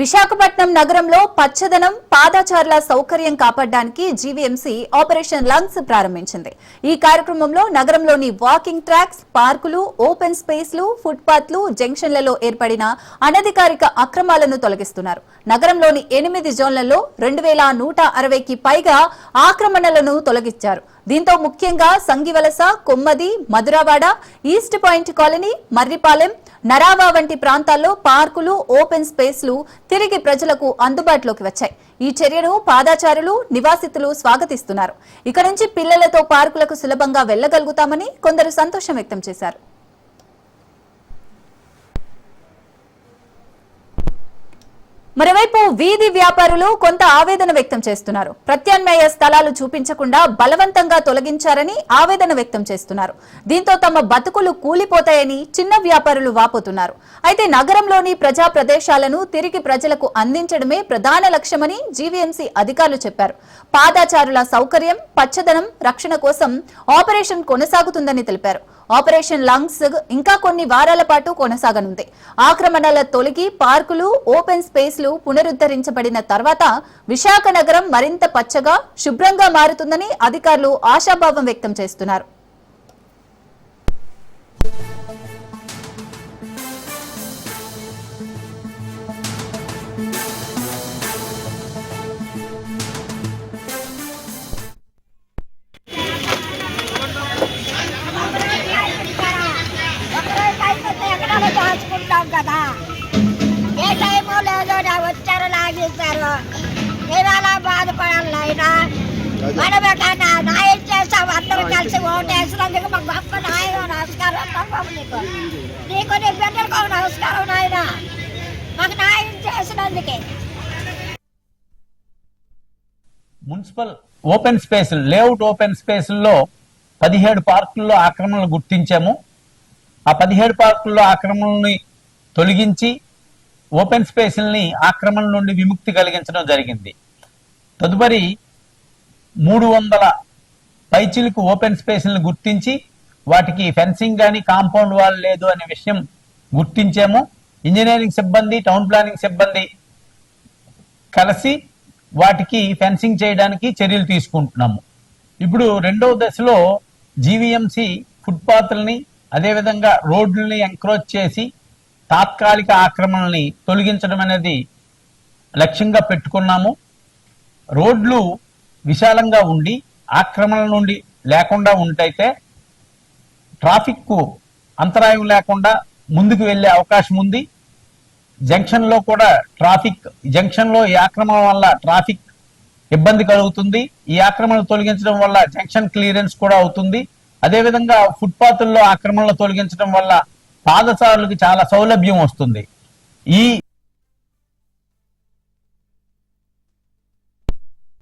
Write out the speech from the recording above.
విశాఖపట్నం నగరంలో పచ్చదనం పాదచారుల సౌకర్యం కాపాడడానికి జీవీఎంసీ ఆపరేషన్ లంగ్స్ ప్రారంభించింది. ఈ కార్యక్రమంలో నగరంలోని వాకింగ్ ట్రాక్స్, పార్కులు, ఓపెన్ స్పేస్లు, ఫుట్పాత్లు, జంక్షన్లలో ఏర్పడిన అనధికారిక అక్రమాలను తొలగిస్తున్నారు. నగరంలోని 8 జోన్లలో 2160కి పైగా ఆక్రమణలను తొలగించారు. దీంతో ముఖ్యంగా Sangivalasa, Kommadi, Madhurawada, East Point Colony, Marripalem, Narava వంటి ప్రాంతాల్లో పార్కులు, ఓపెన్ స్పేస్లు తిరిగి ప్రజలకు అందుబాటులోకి వచ్చాయి. ఈ చర్యను పాదచారులు, నివాసితులు స్వాగతిస్తున్నారు. ఇక నుంచి పిల్లలతో పార్కులకు సులభంగా వెళ్లగలుగుతామని కొందరు సంతోషం వ్యక్తం చేశారు. మరోవైపు వీధి వ్యాపారులు కొంత ఆవేదన వ్యక్తం చేస్తున్నారు. ప్రత్యామ్నాయ స్థలాలు చూపించకుండా బలవంతంగా తొలగించారని ఆవేదన వ్యక్తం చేస్తున్నారు. దీంతో తమ బతుకులు కూలిపోతాయని చిన్న వ్యాపారులు వాపోతున్నారు. అయితే నగరంలోని ప్రజా ప్రదేశాలను తిరిగి ప్రజలకు అందించడమే ప్రధాన లక్ష్యమని జీవీఎంసీ అధికారులు చెప్పారు. పాదచారుల సౌకర్యం, పచ్చదనం రక్షణ కోసం ఆపరేషన్ కొనసాగుతుందని తెలిపారు. ఆపరేషన్ లంగ్స్ ఇంకా కొన్ని వారాల పాటు కొనసాగనుంది. ఆక్రమణల తొలగి పార్కులు, ఓపెన్ స్పేస్లు పునరుద్ధరించబడిన తర్వాత విశాఖ నగరం మరింత పచ్చగా, శుభ్రంగా మారుతుందని అధికారులు ఆశాభావం వ్యక్తం చేస్తున్నారు. కదా ఏ టైమో లేదో వచ్చారు, లాగేశారు. మేము అలా బాధపడాలి. అయినా మనమేకన్నా న్యాయం చేస్తాం. అందరూ కలిసి ఓటేసినందుకు మాకు గొప్ప న్యాయం. నమస్కారం నీకు, నీకు నీ బిడ్డలకు నమస్కారం. నాయన మాకు న్యాయం చేసినందుకే. Municipal open space, layout open స్పేస్లో 17 పార్కుల్లో ఆక్రమణలు గుర్తించాము. ఆ 17 పార్కుల్లో ఆక్రమణల్ని తొలగించి ఓపెన్ స్పేస్ని ఆక్రమణ నుండి విముక్తి కలిగించడం జరిగింది. తదుపరి 300 పైచిలకు ఓపెన్ స్పేస్ని గుర్తించి వాటికి ఫెన్సింగ్ కానీ కాంపౌండ్ వాల్ లేదు అనే విషయం గుర్తించాము. ఇంజనీరింగ్ సిబ్బంది, టౌన్ ప్లానింగ్ సిబ్బంది కలిసి వాటికి ఫెన్సింగ్ చేయడానికి చర్యలు తీసుకుంటున్నాము. ఇప్పుడు రెండవ దశలో జీవీఎంసీ ఫుట్పాత్లని, అదేవిధంగా రోడ్లని ఎంక్రోచ్ చేసి తాత్కాలిక ఆక్రమణల్ని తొలగించడం అనేది లక్ష్యంగా పెట్టుకున్నాము. రోడ్లు విశాలంగా ఉండి ఆక్రమణల నుండి లేకుండా ఉంటైతే ట్రాఫిక్ అంతరాయం లేకుండా ముందుకు వెళ్లే అవకాశం ఉంది. జంక్షన్లో కూడా జంక్షన్లో ఈ ఆక్రమణ వల్ల ట్రాఫిక్ ఇబ్బంది కలుగుతుంది. ఈ ఆక్రమణలు తొలగించడం వల్ల జంక్షన్ క్లియరెన్స్ కూడా అవుతుంది. అదేవిధంగా ఫుట్పాత్ల్లో ఆక్రమణలు తొలగించడం వల్ల పాదచారులకు చాలా సౌలభ్యం వస్తుంది. ఈ